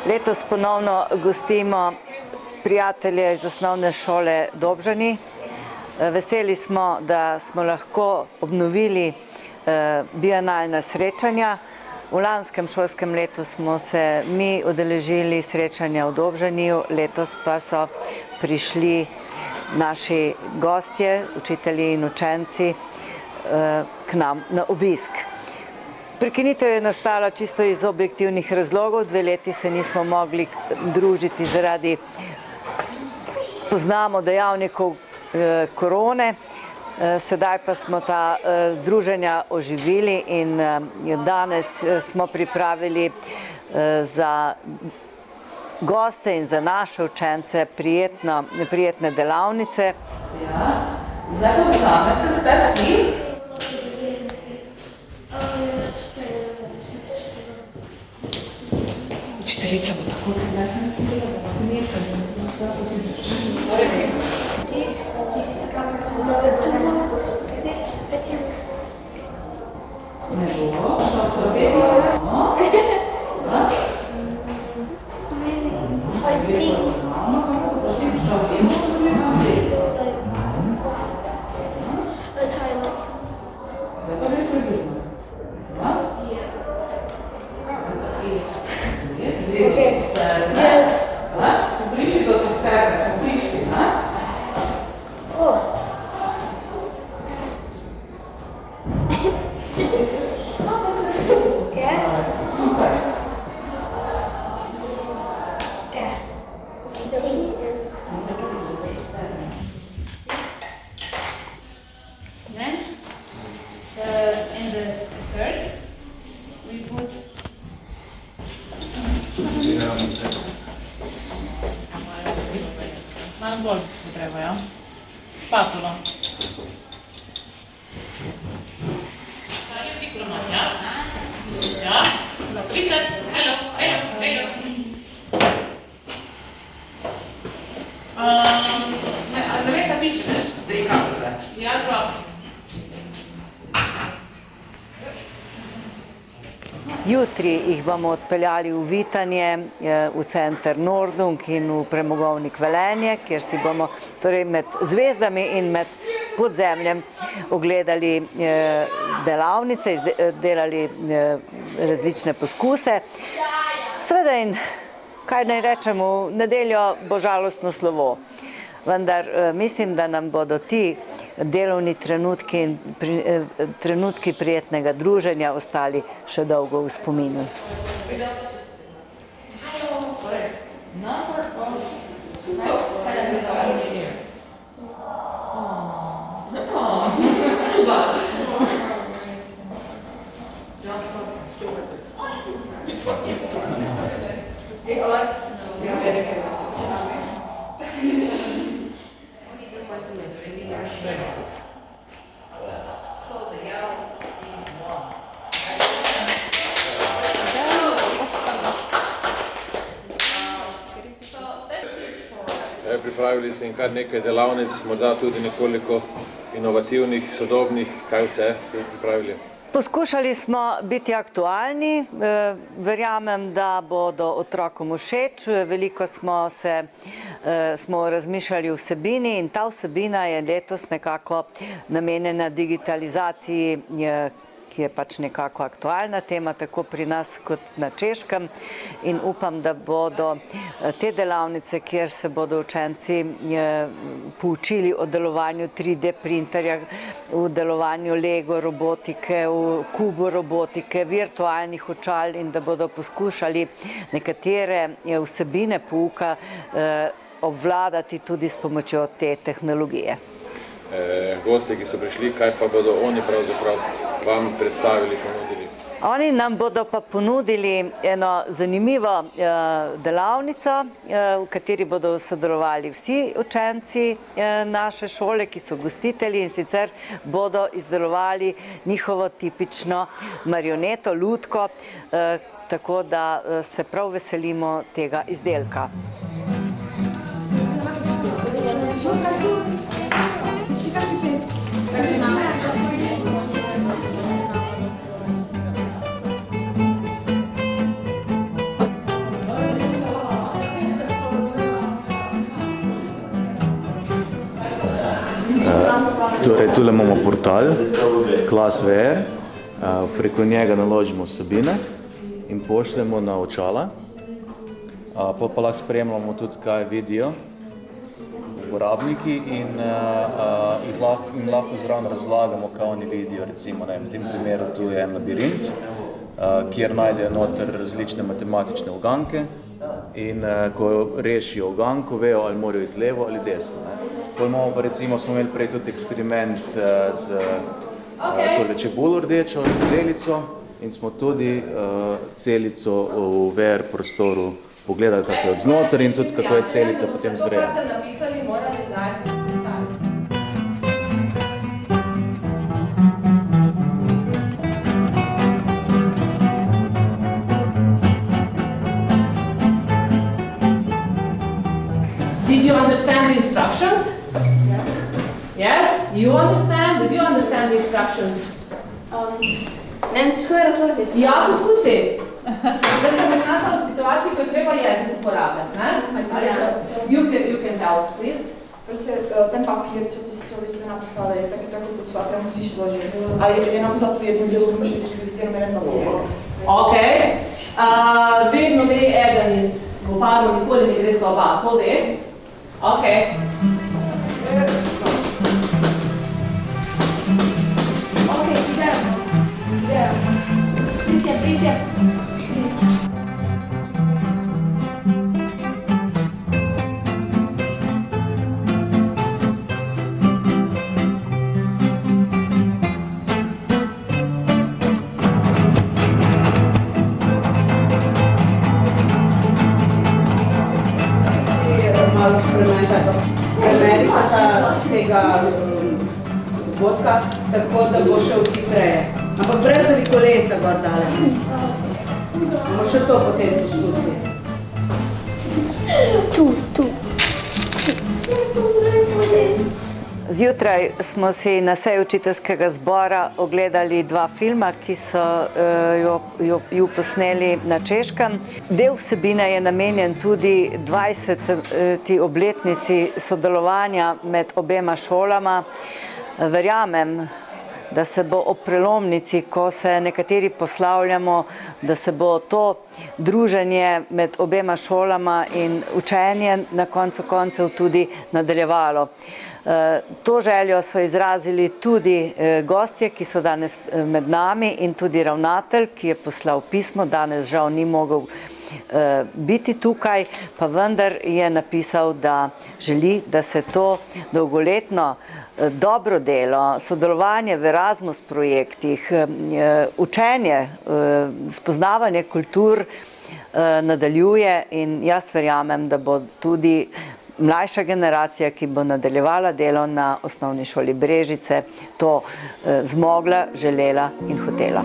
Letos ponovno gostimo prijatelje iz osnovne šole Dobžani. Veseli smo, da smo lahko obnovili bienalna srečanja. V lanskem šolskem letu smo se mi udeležili srečanja v Dobžaniju, letos pa so prišli naši gostje, učitelji in učenci k nam na obisk. Prekinitev je nastala čisto iz objektivnih razlogov, 2 leti se nismo mogli družiti zaradi, poznamo, dejavnikov korone, sedaj pa smo ta druženja oživili in danes smo pripravili za goste in za naše učence prijetne delavnice. Ja, zdaj pa vzamete step sleep. Učiteljica bo tako prinesla svega, da bo nekaj, da bo vse posebej. Ne bo, što posebej ravno. Ravno, kako posebej žalimo, da mi vam zesto. Zdaj pa ne pregledamo. Gre do cisterne. Smo prišli do cisterne, smo prišli, ne? In the third, we put malo bolj treba, ja? Spatulo. Stavim diplomat, ja? Ja? Pricer, hello. A zdaj kaj piše, veš? 3 kapice. Ja, prav. Jutri jih bomo odpeljali v Vitanje, v center Nordung in v premogovnik Velenje, kjer si bomo torej med zvezdami in med podzemljem ogledali delavnice, delali različne poskuse. Seveda in, kaj naj rečemo, v nedeljo bo žalostno slovo, vendar mislim, da nam bodo ti delovni trenutki in trenutki prijetnega druženja ostali še dolgo v spominu. Pripravili ste kar nekaj delavnic, morda tudi nekoliko inovativnih, sodobnih, kaj vse ste pripravili? Poskušali smo biti aktualni, verjamem, da bodo otrokom všeč, veliko smo razmišljali o vsebini in ta vsebina je letos nekako namenjena digitalizaciji, ki je pač nekako aktualna tema, tako pri nas kot na Češkem, in upam, da bodo te delavnice, kjer se bodo učenci poučili o delovanju 3D printerja, v delovanju Lego robotike, v kubo robotike, virtualnih očal in da bodo poskušali nekatere vsebine pouka obvladati tudi s pomočjo te tehnologije. Gosti, ki so prišli, kaj pa bodo oni pravzaprav vam predstavili, ponudili? Oni nam bodo pa ponudili eno zanimivo delavnico, v kateri bodo sodelovali vsi učenci naše šole, ki so gostitelji, in sicer bodo izdelovali njihovo tipično marioneto, lutko, tako da se prav veselimo tega izdelka. Torej, tule imamo portal, Klas VR, preko njega naložimo vsebine in pošljemo na očala. Pa lahko spremljamo tudi, kaj vidijo uporabniki in lahko zraven razlagamo, kaj oni vidijo. Recimo, v tem primeru tu je en labirint, kjer najdejo noter različne matematične uganke in ko rešijo uganko, vejo, ali morajo iti levo ali desno. Imamo pa recimo, smo imeli prej tudi eksperiment z tole čebulo rdečo celico in smo tudi celico v VR prostoru pogledali, kako je od znotraj in tudi kako je celica potem zgrajena. Did you understand the instructions? Yes? You understand? Did you understand the instructions? Ne vem, težko je razložiti. Ja, poskusi. Zdaj se boš našla v situaciji, ko je treba jezik uporabljati, ne? You can help, please. Prostě ten papír, co byste napsali, tak je takový podstatě, musíš složit. A jenom za tu jednu cestu můžeš vždycky vzít jenom jeden papír. Ok. Vedno gre eden iz v paru, nikoli ne gre sta oba. To ve? Ok. Ok, idemo. Pricija. Malo spremenita tega vodka, tako da bo šel hitreje. Ampak brez kolesa gor dale. Bomo še to potem poskusi. Tu. Zjutraj smo si na seji učiteljskega zbora ogledali dva filma, ki so ju posneli na Češkem. Del vsebine je namenjen tudi 20. obletnici sodelovanja med obema šolama. Verjamem, da se bo ob prelomnici, ko se nekateri poslavljamo, da se bo to druženje med obema šolama in učenje na koncu koncev tudi nadaljevalo. To željo so izrazili tudi gostje, ki so danes med nami, in tudi ravnatelj, ki je poslal pismo, danes žal ni mogel biti tukaj, pa vendar je napisal, da želi, da se to dolgoletno dobro delo, sodelovanje v Erasmus projektih, učenje, spoznavanje kultur nadaljuje, in jaz verjamem, da bo tudi mlajša generacija, ki bo nadaljevala delo na osnovni šoli Brežice, to zmogla, želela in hotela.